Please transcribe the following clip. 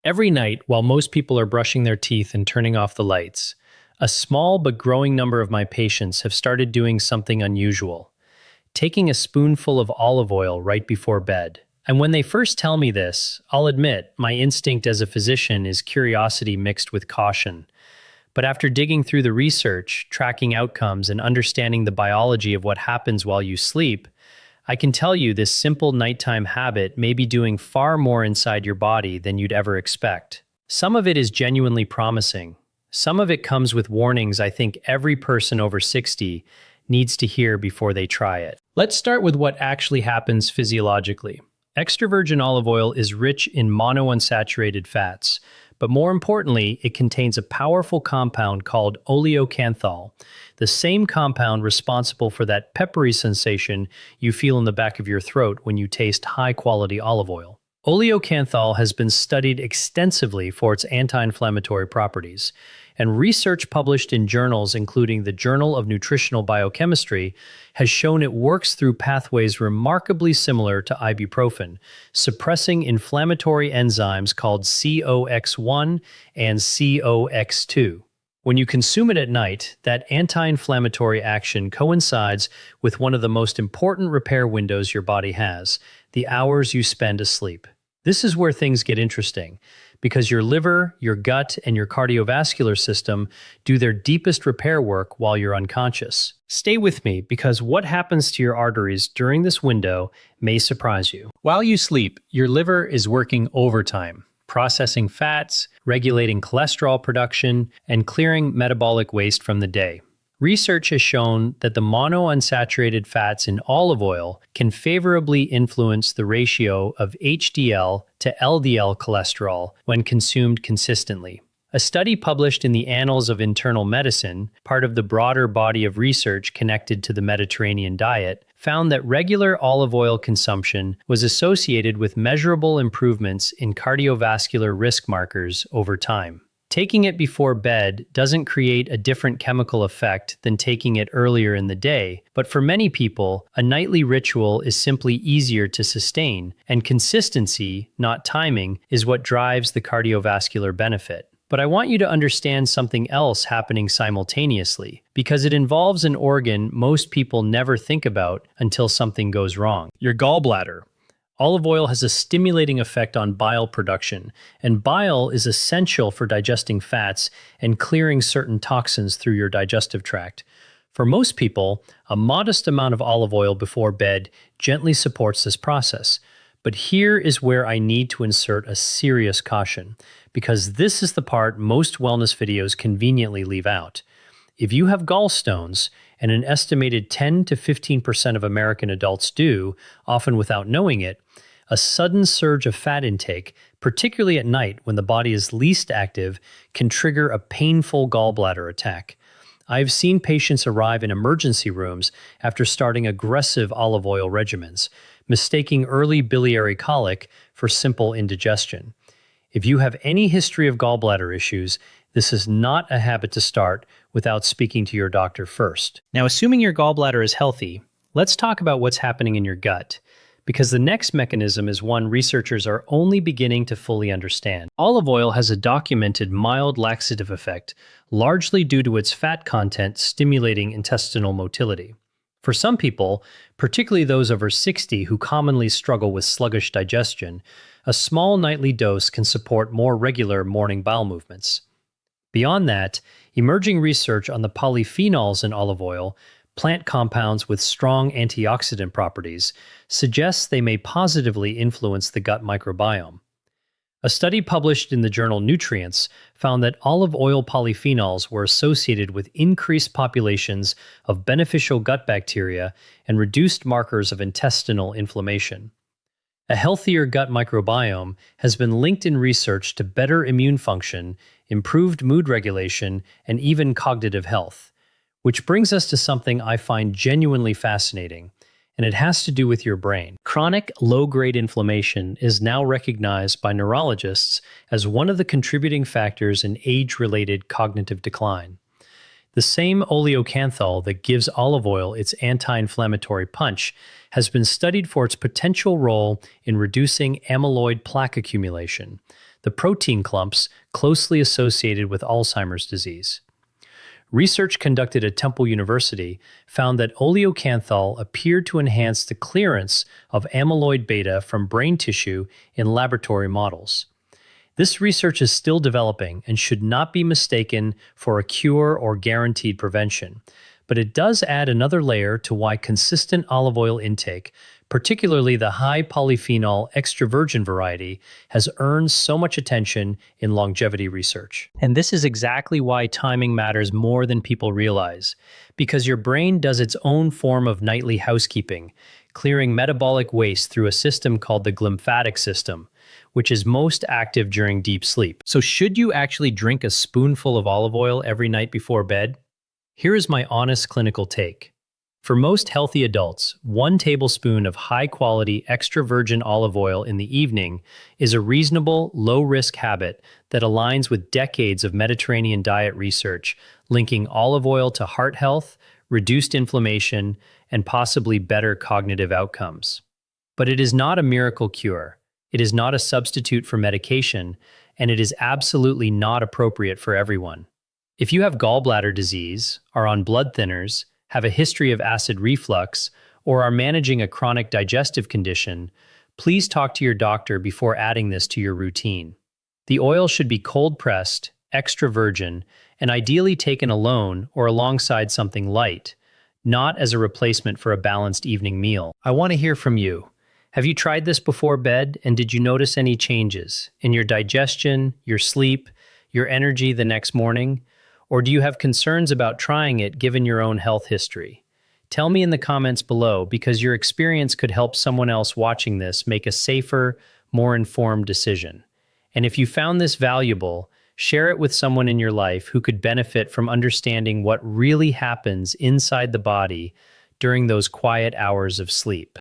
Every night, while most people are brushing their teeth and turning off the lights, a small but growing number of my patients have started doing something unusual, taking a spoonful of olive oil right before bed. And when they first tell me this, I'll admit my instinct as a physician is curiosity mixed with caution. But after digging through the research, tracking outcomes, and understanding the biology of what happens while you sleep, I can tell you this simple nighttime habit may be doing far more inside your body than you'd ever expect. Some of it is genuinely promising. Some of it comes with warnings I think every person over 60 needs to hear before they try it. Let's start with what actually happens physiologically. Extra virgin olive oil is rich in monounsaturated fats, but more importantly, it contains a powerful compound called oleocanthal, the same compound responsible for that peppery sensation you feel in the back of your throat when you taste high-quality olive oil. Oleocanthal has been studied extensively for its anti-inflammatory properties, and research published in journals including the Journal of Nutritional Biochemistry has shown it works through pathways remarkably similar to ibuprofen, suppressing inflammatory enzymes called COX-1 and COX-2. When you consume it at night, that anti-inflammatory action coincides with one of the most important repair windows your body has, the hours you spend asleep. This is where things get interesting, because your liver, your gut, and your cardiovascular system do their deepest repair work while you're unconscious. Stay with me, because what happens to your arteries during this window may surprise you. While you sleep, your liver is working overtime, processing fats, regulating cholesterol production, and clearing metabolic waste from the day. Research has shown that the monounsaturated fats in olive oil can favorably influence the ratio of HDL to LDL cholesterol when consumed consistently. A study published in the Annals of Internal Medicine, part of the broader body of research connected to the Mediterranean diet, found that regular olive oil consumption was associated with measurable improvements in cardiovascular risk markers over time. Taking it before bed doesn't create a different chemical effect than taking it earlier in the day, but for many people, a nightly ritual is simply easier to sustain, and consistency, not timing, is what drives the cardiovascular benefit. But I want you to understand something else happening simultaneously, because it involves an organ most people never think about until something goes wrong. Your gallbladder. Olive oil has a stimulating effect on bile production, and bile is essential for digesting fats and clearing certain toxins through your digestive tract. For most people, a modest amount of olive oil before bed gently supports this process. But here is where I need to insert a serious caution, because this is the part most wellness videos conveniently leave out. If you have gallstones, and an estimated 10 to 15% of American adults do, often without knowing it, a sudden surge of fat intake, particularly at night when the body is least active, can trigger a painful gallbladder attack. I've seen patients arrive in emergency rooms after starting aggressive olive oil regimens, mistaking early biliary colic for simple indigestion. If you have any history of gallbladder issues, this is not a habit to start without speaking to your doctor first. Now, assuming your gallbladder is healthy, let's talk about what's happening in your gut, because the next mechanism is one researchers are only beginning to fully understand. Olive oil has a documented mild laxative effect, largely due to its fat content stimulating intestinal motility. For some people, particularly those over 60 who commonly struggle with sluggish digestion, a small nightly dose can support more regular morning bowel movements. Beyond that, emerging research on the polyphenols in olive oil, plant compounds with strong antioxidant properties, suggests they may positively influence the gut microbiome. A study published in the journal Nutrients found that olive oil polyphenols were associated with increased populations of beneficial gut bacteria and reduced markers of intestinal inflammation. A healthier gut microbiome has been linked in research to better immune function, improved mood regulation, and even cognitive health. Which brings us to something I find genuinely fascinating, and it has to do with your brain. Chronic low-grade inflammation is now recognized by neurologists as one of the contributing factors in age-related cognitive decline. The same oleocanthal that gives olive oil its anti-inflammatory punch has been studied for its potential role in reducing amyloid plaque accumulation, the protein clumps closely associated with Alzheimer's disease. Research conducted at Temple University found that oleocanthal appeared to enhance the clearance of amyloid beta from brain tissue in laboratory models. This research is still developing and should not be mistaken for a cure or guaranteed prevention, but it does add another layer to why consistent olive oil intake, particularly the high polyphenol extra virgin variety, has earned so much attention in longevity research. And this is exactly why timing matters more than people realize, because your brain does its own form of nightly housekeeping, clearing metabolic waste through a system called the glymphatic system, which is most active during deep sleep. So should you actually drink a spoonful of olive oil every night before bed? Here is my honest clinical take. For most healthy adults, 1 tablespoon of high-quality extra virgin olive oil in the evening is a reasonable, low-risk habit that aligns with decades of Mediterranean diet research linking olive oil to heart health, reduced inflammation, and possibly better cognitive outcomes. But it is not a miracle cure. It is not a substitute for medication, and it is absolutely not appropriate for everyone. If you have gallbladder disease, are on blood thinners, have a history of acid reflux, or are managing a chronic digestive condition, please talk to your doctor before adding this to your routine. The oil should be cold-pressed, extra virgin, and ideally taken alone or alongside something light, not as a replacement for a balanced evening meal. I want to hear from you. Have you tried this before bed, and did you notice any changes in your digestion, your sleep, your energy the next morning? Or do you have concerns about trying it given your own health history? Tell me in the comments below, because your experience could help someone else watching this make a safer, more informed decision. And if you found this valuable, share it with someone in your life who could benefit from understanding what really happens inside the body during those quiet hours of sleep.